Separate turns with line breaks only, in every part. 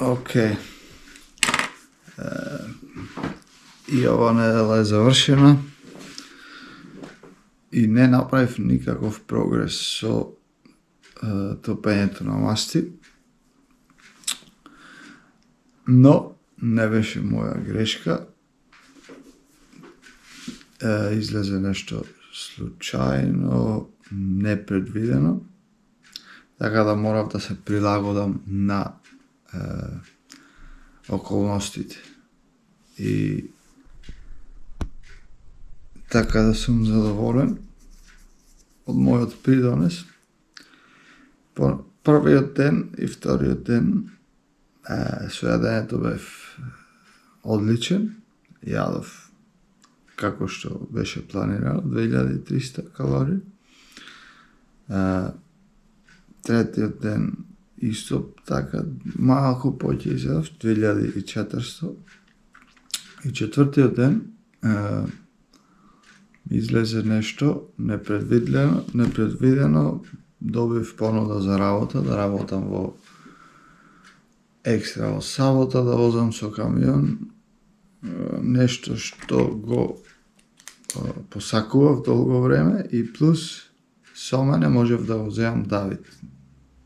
Океј. И ова недела е завршена и не направив никаков прогрес со топењето на масти. Но не беше моја грешка. Излезе нешто случајно, непредвидено, така да морав да се прилагодам на околностите. И така да сум задоволен од мојот придонес. Првиот ден и вториот ден со јадењето бев одличен. Јадов како што беше планирано, 2300 калории. Третиот ден исто така, малку поќе изедов, 2400. И четвртиот ден излезе нешто непредвидено, добив понуда за работа, да работам во екстра во сабота, да возам со камион, нешто што го посакував долго време и плюс со мене можев да го земам Давид.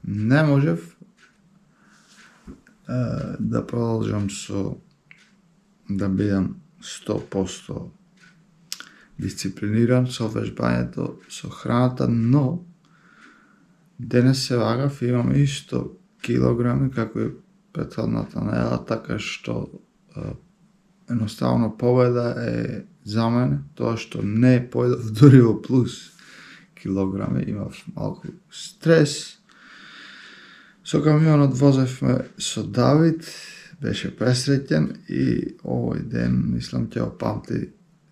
Не можев да продолжам да бидам 100% дисциплиниран со вежбањето, со храната, но денес се вагав и имам исто килограми како и претходната недела, така што едноставно победа е за мене, тоа што не појдов дури во плюс килограми, имав малку стрес. Со камионот возевме со Давид, беше пресреќен и овој ден, мислам, ќе го памти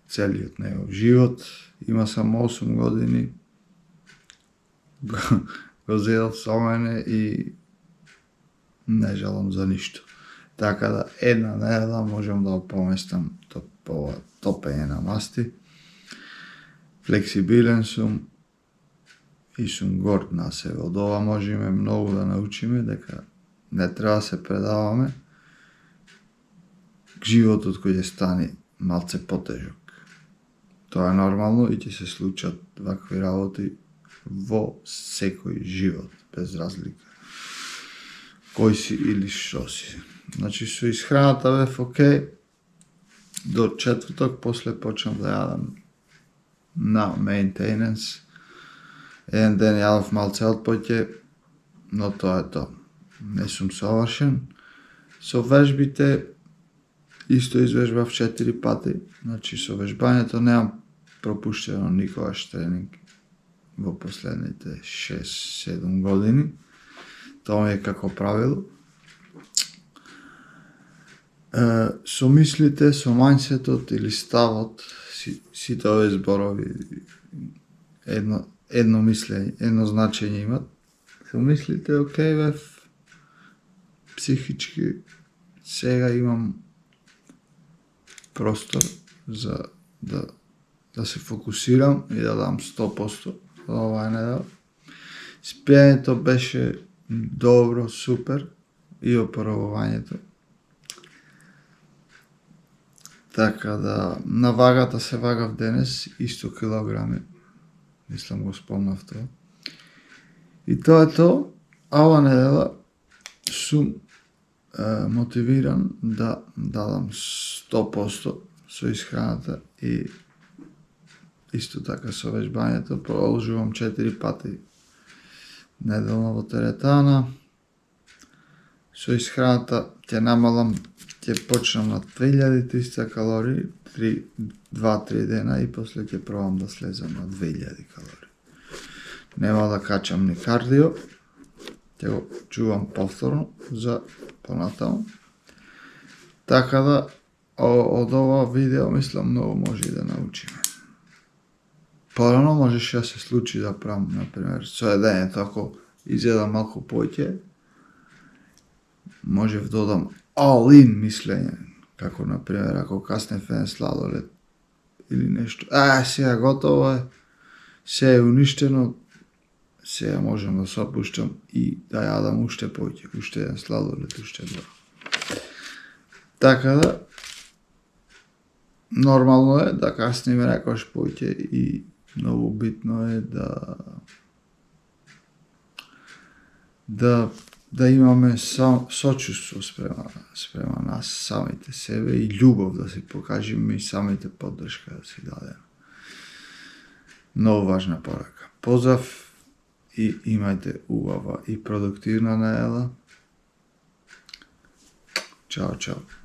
целиот негов живот. Има само 8 години, го зедов со мене и не жалам за ништо. Така да една недела можам да го поместам топење на масти. Флексибилен сум и сум горд на себе. Од ова можеме многу да научиме, дека не треба да се предаваме. Животот кој ќе стане малце потежок. Тоа е нормално и ќе се случат вакви работи во секој живот, без разлика кој си или што си. Значи, со исхраната бев окей, до четврток, после почнав да јадам на maintenance. Еден ден јадов малце отпоќе, но тоа е тоа. Не сум совршен. Со вежбите исто извежбав 4 пати. Значи, со вежбањето немам пропуштено никогаш тренинг во последните 6-7 години. Тоа ми е како правило. Со мислите, со мајндсетот или ставот, сите овие зборови едно мислење, едно значење имат. Со мислите, окей, бев психички, сега имам простор за да се фокусирам и да дам 100% за оваа недела. Спиењето беше добро, супер, и опоравувањето. Така да, на вагата се вагав денес, исто килограми. Мислам го спомнав тоа. И тоа е тоа. Ова недела сум мотивиран да дадам 100% со исхраната и исто така со вежбањето. Продолжувам 4 пати неделно во теретана. Со исхраната ќе намалам, ќе почнам на 2300 калории, 2-3 дена и после ќе пробам да слезам на 2000 калории. Нема да качам ни кардио, ќе го чувам повторно за понатаму. Така да, од ова видео, мислам, многу може и да научиме. Порано можеше да се случи да правам, например, со едењето, ако изедам малку поќе, можев додам all-in мислење, како, например, ако каснев еден сладолед или нешто. Сега готово е, се е уништено, сега можам да се опуштам и да јадам уште поќе, уште еден сладолед, уште два. Така да, нормално е да касниме некојаш повеќе и многу битно е да имаме сочувство спрема нас самите себе и љубов да си покажеме и самите поддршка да си дадеме. Многу важна порака. Поздрав и имајте убава и продуктивна недела. Чао, чао.